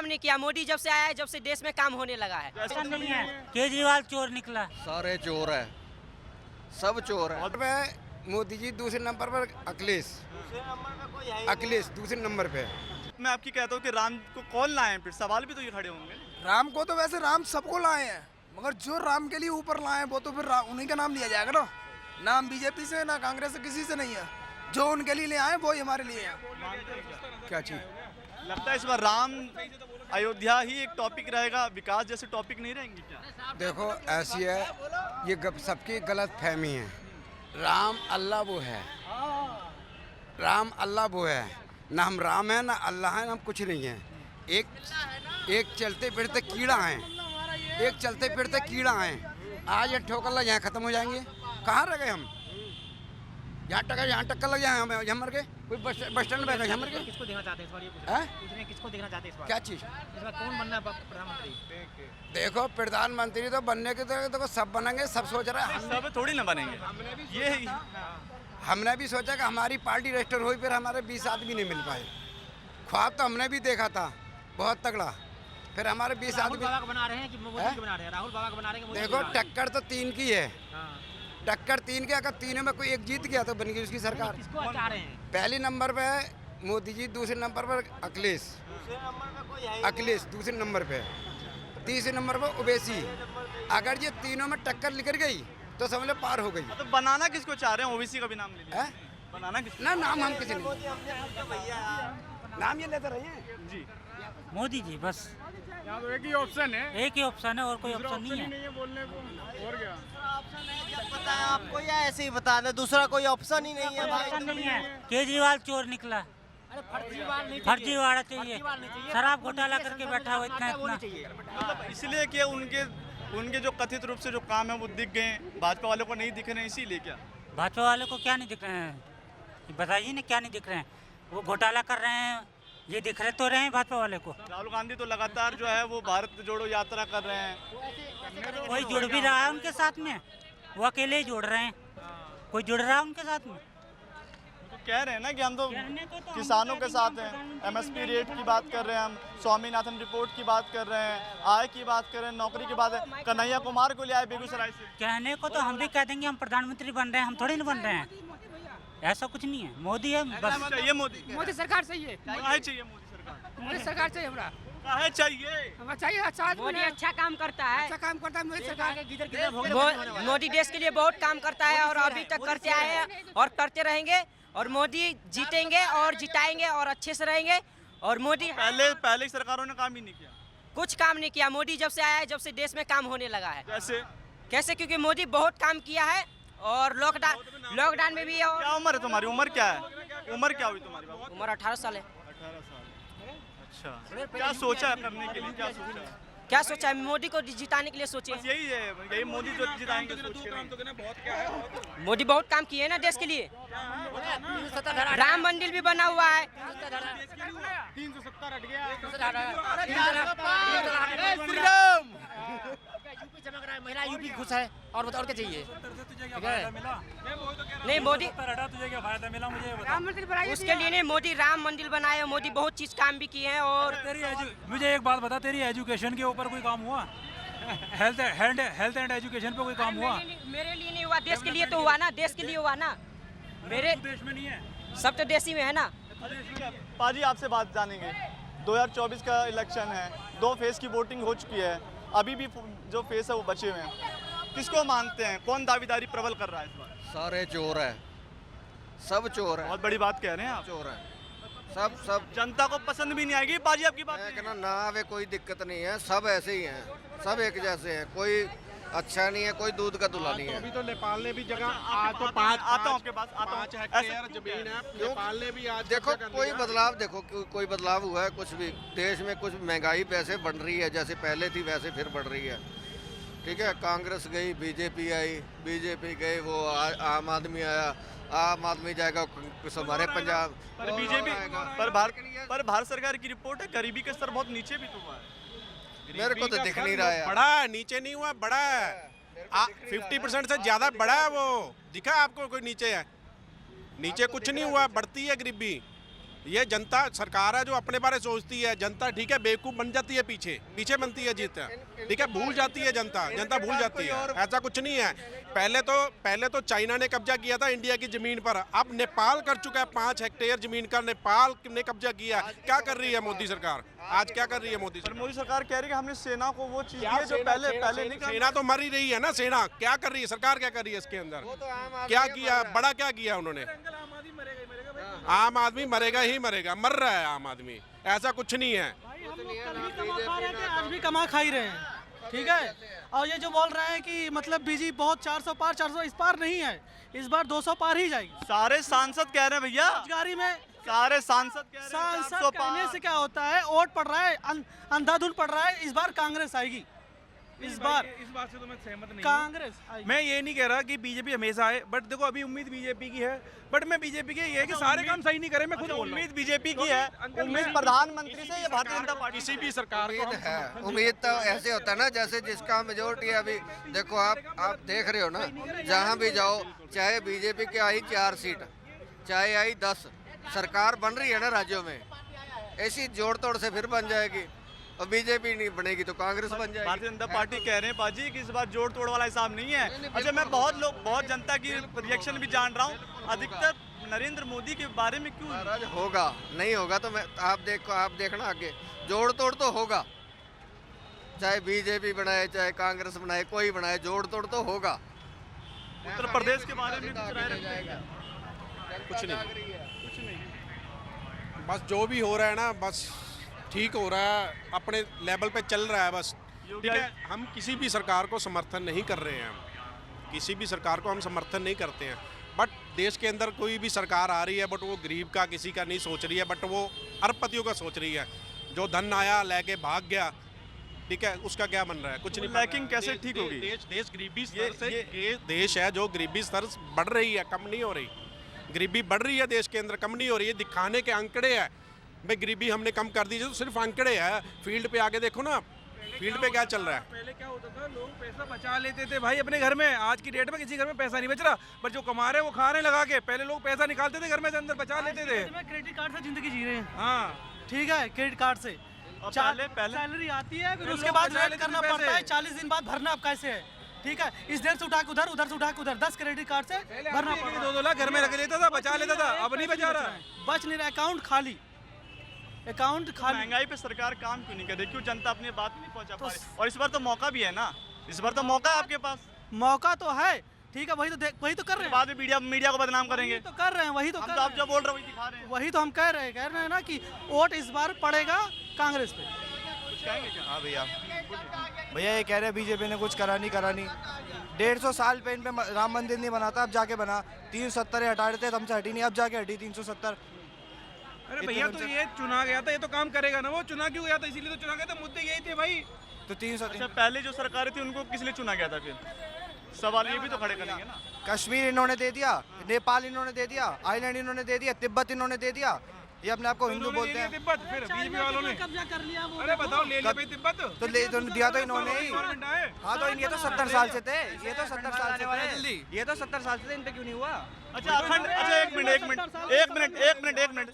नहीं किया। मोदी जब से आया है, जब से देश में काम होने लगा है। ऐसा नहीं है, केजरीवाल चोर निकला। सारे चोर है, सब चोर है। मोदी जी दूसरे नंबर पर, अखिलेश दूसरे नंबर पे। मैं आपकी कहता हूँ कि राम को कौन लाए हैं, फिर सवाल भी तो ये खड़े होंगे। राम को तो वैसे राम सबको लाए हैं, मगर जो राम के लिए ऊपर लाए हैं वो तो फिर उन्हीं का नाम लिया जाएगा ना। नाम बीजेपी से ना कांग्रेस से किसी से नहीं है। जो उनके लिए ले आए वो ही हमारे लिए है। क्या चीज लगता है इस बार राम अयोध्या ही एक टॉपिक रहेगा, विकास जैसे टॉपिक नहीं रहेंगे क्या? देखो ऐसी है, ये सबकी गलत फहमी है। राम अल्लाह वो है, राम अल्लाह वो है, ना हम राम है ना अल्लाह है, ना हम कुछ नहीं है। एक चलते फिरते कीड़ा है, एक चलते फिरते कीड़ा है। आज ये ठोकर लग जाए खत्म हो जाएंगे, कहाँ रह गए हम? यहाँ टक्कर लग जाए, हम यहाँ मर गए। कोई बस स्टैंड में यहाँ मर गए। किसको देखना चाहते हैं इस बार, ये हैं? पूछ किसको देखना चाहते हैं इस बार? क्या चीज़? इस बार कौन बनना है प्रधानमंत्री? देखो प्रधानमंत्री तो बनने के तो देखो सब बनेंगे, सब सोच रहे हैं। सब थोड़ी ना बनेंगे, ये हमने भी सोचा कि हमारी पार्टी रजिस्टर हुई, फिर हमारे 20 आदमी नहीं मिल पाए। ख्वाब तो हमने भी देखा था बहुत तगड़ा, फिर हमारे 20 राहुल आदमी। बाबा को बना रहे हैं कि मोदी को बना रहे हैं? राहुल बाबा को बना रहे हैं कि मोदी को देखो बना रहे हैं? टक्कर तो 3 की है, हाँ। टक्कर 3 की। अगर तीनों में कोई एक जीत गया तो बन गई उसकी सरकार। किसको चाह रहे हैं? पहले नंबर पे है मोदी जी, दूसरे नंबर पर अखिलेश दूसरे नंबर पे, तीसरे नंबर पर ओवैसी। अगर ये तीनों में टक्कर निकल गई तो समझ लो पार हो गई। तो बनाना किसको चाह रहे हैं? ओबीसी का भी नाम ले लीजिए। है बनाना किसको? ना, नाम हम किसी नहीं, नाम ये लेते रहे हैं जी मोदी जी बस। यहाँ तो एक ही ऑप्शन है, एक ही ऑप्शन है और कोई ऑप्शन नहीं है। नहीं है बोलने को। और क्या पता है आपको या ऐसे ही बता दें? दूसरा कोई ऑप्शन ही नहीं है भाई। ऑप्शन नहीं है, केजरीवाल चोर निकला। अरे फर्जीवाल नहीं फर्जीवाड़ा चाहिए, शराब घोटाला करके बैठा हुआ इतना। मतलब इसलिए कि उनके जो कथित रूप से जो काम है वो दिख गए, भाजपा वालों को नहीं दिख रहे हैं, इसीलिए क्या? भाजपा वाले को क्या नहीं दिख रहे हैं? बताइए ना, क्या नहीं दिख रहे हैं? वो घोटाला कर रहे हैं, ये दिख रहे तो रहे हैं भाजपा वाले को। राहुल गांधी तो लगातार जो है वो भारत जोड़ो यात्रा कर रहे हैं। कोई जुड़ भी रहा है उनके साथ में? वो अकेले ही जुड़ रहे हैं, कोई जुड़ रहा है उनके साथ में? तो कह रहे हैं ना कि हम तो कहने को तो हम किसानों भी के साथ हैं, एमएसपी रेट की बात कर रहे हैं, हम स्वामीनाथन रिपोर्ट की बात कर रहे हैं, आय की बात कर रहे हैं, नौकरी की बात है। कन्हैया कुमार को ले आए बेगूसराय से। कहने को तो हम भी कह देंगे हम प्रधानमंत्री बन रहे हैं, हम थोड़ी ना बन रहे हैं। ऐसा कुछ नहीं है, मोदी है बस। चाहिए मोदी सरकार चाहिए, काहे चाहिए मोदी सरकार? मोदी सरकार चाहिए, हमरा काहे चाहिए? हमें चाहिए। अच्छा मोदी अच्छा काम करता है, अच्छा काम करता है मोदी सरकार। मोदी देश के लिए बहुत काम करता है और अभी तक करते आए हैं और करते रहेंगे। और मोदी जीतेंगे और जिताएंगे और अच्छे से रहेंगे। और मोदी पहले की सरकारों ने काम ही नहीं किया। कुछ काम नहीं किया। मोदी जब से आया है, जब से देश में काम होने लगा है। कैसे? क्योंकि मोदी बहुत काम किया है। और लॉकडाउन में भी क्या उम्र है तुम्हारी? उम्र क्या है? उम्र क्या हुई तुम्हारी? बाबू उम्र 18 साल है। 18 साल। अच्छा, क्या सोचा करने के लिए? क्या सोचा? क्या सोचा है? मोदी को जिताने के लिए सोचे। बस यही है, यही मोदी जो जिताएंगे सोच के नहीं। मोदी बहुत काम किए ना देश के लिए। राम मंदिर भी बना हुआ है। 370 हट गया। यूपी चमक रहा है, महिला यूपी खुश है। और बताओ क्या चाहिए? नहीं मोदी तुझे क्या फायदा मिला? मुझे राम मंदिर बनाइए। उसके लिए नहीं, मोदी राम मंदिर बनाए। मोदी बहुत चीज काम भी किए हैं। और मुझे एक बात बता, तेरी एजुकेशन के ऊपर कोई काम हुआ? हेल्थ एंड एजुकेशन पे कोई काम हुआ? मेरे लिए नहीं हुआ, देश के लिए तो हुआ ना। देश के लिए हुआ ना। मेरे देश में नहीं है, सब तो देश ही में है ना। पाजी आपसे बात जानेंगे। 2024 का इलेक्शन है, 2 फेज की वोटिंग हो चुकी है, अभी भी जो फेस है वो बचे हुए हैं। किसको मानते हैं? कौन दावेदारी प्रबल कर रहा है इस बार? सारे चोर है, सब चोर है। बहुत बड़ी बात कह रहे हैं आप। चोर है, सब जनता को पसंद भी नहीं आएगी पाजी आपकी बात? मैं कहना ना आवे, कोई दिक्कत नहीं है। सब ऐसे ही हैं, सब एक जैसे हैं। कोई अच्छा नहीं है, कोई दूध का दूल्हा नहीं है। अभी तो नेपाल ने भी जगह आता हूँ आपके पास, आता हूँ। 5 हेक्टेयर जमीन है, नेपाल ने भी आज देखो कोई बदलाव, देखो कोई बदलाव हुआ है कुछ भी? देश में कुछ महंगाई वैसे बढ़ रही है, जैसे पहले थी वैसे फिर बढ़ रही है। ठीक है, कांग्रेस गई, बीजेपी आई, बीजेपी गई, वो आम आदमी आया, आम आदमी जाएगा हमारे पंजाब। पर बीजेपी पर भारत सरकार की रिपोर्ट है गरीबी का स्तर बहुत नीचे भी तो हुआ है। मेरे को तो दिख नहीं रहा है। बड़ा है, नीचे नहीं हुआ, बड़ा है। 50% से ज्यादा बड़ा है। वो दिखा आपको? कोई नीचे है? नीचे कुछ नहीं हुआ, बढ़ती है गरीबी। ये जनता सरकार है जो अपने बारे सोचती है। जनता ठीक है बेवकूफ़ बन जाती है, पीछे बनती है जीत, ठीक है, भूल जाती है जनता भूल जाती है। ऐसा कुछ नहीं है। पहले तो चाइना ने कब्जा किया था इंडिया की ज़मीन पर, अब नेपाल कर चुका है 5 हेक्टेयर ज़मीन का, नेपाल ने कब्जा किया। क्या कर रही है मोदी सरकार आज, क्या कर रही है मोदी पर सरकार? मोदी सरकार कह रही है कि हमने सेना को वो चीज़ दी है जो पहले नहीं कर। सेना तो मर ही रही है ना। सेना क्या कर रही है, सरकार क्या कर रही है इसके अंदर? क्या किया, बड़ा क्या किया उन्होंने? आम आदमी मरेगा ही मरेगा, मर रहा है आम आदमी, ऐसा कुछ नहीं है। हम लोग कल भी कमा खा रहे थे, आज भी कमा खा ही रहे हैं, ठीक है। और ये जो बोल रहे हैं कि मतलब बीजेपी बहुत 400 पार, 400 इस पार नहीं है, इस बार 200 पार ही जाएगी। सारे सांसद कह रहे हैं भैया, रोजगारी में सारे सांसद कह रहे हैं सांसद 400 कहने पार। से क्या होता है, वोट पड़ रहा है, अंधाधुंध पड़ रहा है। इस बार कांग्रेस आएगी, इस बात से तो मैं सहमत नहीं, कांग्रेस आएगी। मैं ये नहीं कह रहा कि बीजेपी हमेशा आए, बट देखो अभी उम्मीद बीजेपी की है, बट मैं बीजेपी की ये है कि सारे काम सही नहीं करे। मैं खुद उम्मीद बीजेपी की है, उम्मीद प्रधानमंत्री से या भारतीय जनता पार्टी किसी भी सरकार को उम्मीद है। उम्मीद तो ऐसे होता है ना, जैसे जिसका मेजोरिटी है। अभी देखो आप देख रहे हो ना, जहाँ भी जाओ, चाहे बीजेपी की आई 4 सीट, चाहे आई 10, सरकार बन रही है ना राज्यों में, ऐसी जोड़ तोड़ से फिर बन जाएगी। और बीजेपी नहीं बनेगी तो कांग्रेस बन जाएगी। भारतीय जनता पार्टी कह रहे हैं बाजी कि इस बार जोड़ तोड़ वाला हिसाब नहीं है। अच्छा, मैं बहुत जनता की रिएक्शन भी जान रहा हूँ, अधिकतर नरेंद्र मोदी के बारे में क्यों? महाराज होगा, नहीं होगा तो मैं आप देखना आगे, जोड़ तोड़ तो होगा, चाहे बीजेपी बनाए चाहे कांग्रेस बनाए, कोई बनाए, जोड़ तोड़ तो होगा। उत्तर प्रदेश के बारे में कुछ राय रखेंगे? कुछ नहीं, बस जो भी हो रहा है ना, बस ठीक हो रहा है, अपने लेवल पे चल रहा है बस, ठीक है। हम किसी भी सरकार को समर्थन नहीं कर रहे हैं, हम किसी भी सरकार को हम समर्थन नहीं करते हैं। बट देश के अंदर कोई भी सरकार आ रही है, बट वो गरीब का किसी का नहीं सोच रही है, बट वो अरबपतियों का सोच रही है। जो धन आया लेके भाग गया, ठीक है, उसका क्या बन रहा है? कुछ नहीं। लैकिंग कैसे ठीक होगी? देश गरीबी स्तर से, ये देश है जो गरीबी स्तर बढ़ रही है, कम नहीं हो रही। गरीबी बढ़ रही है देश के अंदर, कम नहीं हो रही है। दिखाने के आंकड़े हैं भाई गरीबी हमने कम कर दी, तो सिर्फ आंकड़े है। फील्ड पे आके देखो ना, फील्ड पे क्या चल रहा है। पहले क्या होता था, लोग पैसा बचा लेते थे भाई अपने घर में। आज की डेट में किसी घर में पैसा नहीं बच रहा, पर जो कमा रहे हैं वो खा रहे हैं लगा के। पहले लोग पैसा निकालते थे घर में से, अंदर बचा लेते थे। क्रेडिट कार्ड से जिंदगी जी रहे हैं, हाँ ठीक है, क्रेडिट कार्ड से पहले सैलरी आती है, फिर उसके बाद वेट करना पड़ता है 40 दिन बाद भरना। अब कैसे है, ठीक है, इस देर से उठा के उधर, उधर से उठा के उधर, 10 क्रेडिट कार्ड से भरना पड़ता है। 2-2 लाख घर में रख लेता था, बचा लेता था, अब नहीं बचा रहा, बच नहीं रहा, अकाउंट खाली। महंगाई पे सरकार काम क्यों नहीं कर रही? क्यों जनता अपनी बात नहीं पहुंचा पा रही? और इस बार तो मौका भी है ना, इस बार तो मौका है आपके पास। मौका तो है, ठीक है, वही तो कर रहे हैं। बाद में मीडिया को बदनाम करेंगे, तो कर रहे हैं, वही तो हम तो आप जो बोल रहे हैं वही दिखा रहे हैं। वही तो हम कह रहे हैं ना कि वोट इस बार पड़ेगा कांग्रेस पे। कुछ कहेंगे क्या? हाँ भैया ये कह रहे हैं बीजेपी ने कुछ करा नहीं 150 साल पे इन पे राम मंदिर नहीं बना था, अब जाके बना। 370 हटा रहे थे, हमसे हटी नहीं, अब जाके हटी 370। अरे भैया तो ये चुना गया था, ये तो काम करेगा ना। वो चुना क्यों गया था? इसीलिए तो चुना गया था, मुद्दे यही थे भाई। तो 300। अच्छा, पहले जो सरकारें थी उनको किस लिए चुना गया था? फिर सवाल ये भी तो खड़े करेंगे ना। कश्मीर इन्होंने दे दिया, नेपाल इन्होंने दे दिया, आइलैंड इन्होंने दे दिया, तिब्बत इन्होंने दे दिया। ये अपने आप को हिंदू बोलते हैं। तिब्बत फिर बीजेपी वालों ने कब्जा कर लिया। अरे बताओ, ले लिया भाई तिब्बत तो ले तो दिया तो इन्होंने ही। हाँ तो ये तो 70 साल से थे, ये तो 70 साल से थे, ये तो 70 साल से थे, इन पे क्यों नहीं हुआ? अच्छा अखंड, अच्छा एक मिनट,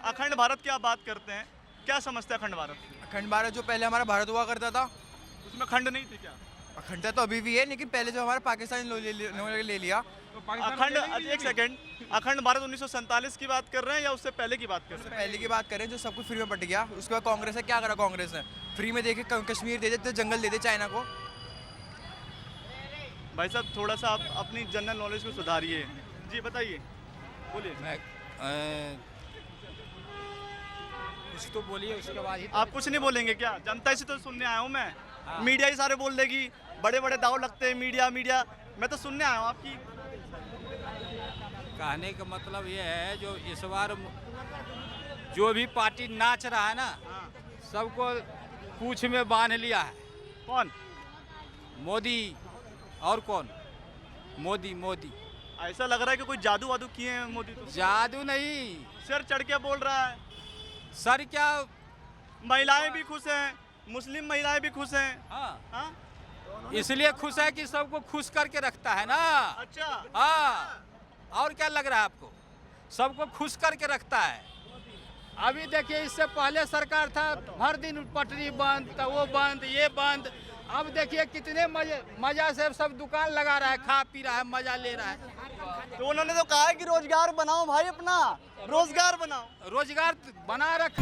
अखंड भारत की आप बात करते हैं, क्या समझते हैं अखंड भारत? अखंड भारत जो पहले हमारा भारत हुआ करता था, उसमें खंड नहीं थी क्या? अखंडता तो अभी भी है, लेकिन पहले जो हमारा पाकिस्तान ने ले लिया। अखंड, एक सेकंड, अखंड भारत 1947 की बात कर रहे हैं या उससे पहले की बात कर रहे हैं? पहले की बात करें, जो सब कुछ फ्री में बट गया। उसके बाद कांग्रेस ने क्या करा? कांग्रेस ने फ्री में देके कश्मीर दे देते, जंगल दे दे चाइना को। भाई साहब थोड़ा सा आप अपनी जनरल नॉलेज को सुधारिए। जी बताइए, बोलिए। कुछ तो बोलिए, उसके बाद ही आप कुछ नहीं बोलेंगे क्या? जनता से तो सुनने आया हूँ मैं। मीडिया ही सारे बोल देगी, बड़े बड़े दाव लगते हैं मीडिया। मैं तो सुनने आया हूँ आपकी। कहने का मतलब ये है, जो इस बार जो भी पार्टी नाच रहा है ना, सबको पूछ में बांध लिया है। कौन? मोदी। और कौन? मोदी। ऐसा लग रहा है कि कोई जादू वादू किए हैं मोदी। तो जादू नहीं, सर चढ़ के बोल रहा है। सर क्या, महिलाएं भी खुश हैं, मुस्लिम महिलाएं भी खुश हैं। हाँ, इसलिए खुश है कि सबको खुश करके रखता है ना। अच्छा, हाँ, और क्या लग रहा है आपको? सबको खुश करके रखता है। अभी देखिए इससे पहले सरकार था हर दिन पटरी बंद तो वो बंद ये बंद। अब देखिए कितने मजा से सब दुकान लगा रहा है, खा पी रहा है, मजा ले रहा है। तो उन्होंने तो कहा है कि रोजगार बनाओ भाई, अपना रोजगार बनाओ। रोजगार बना रख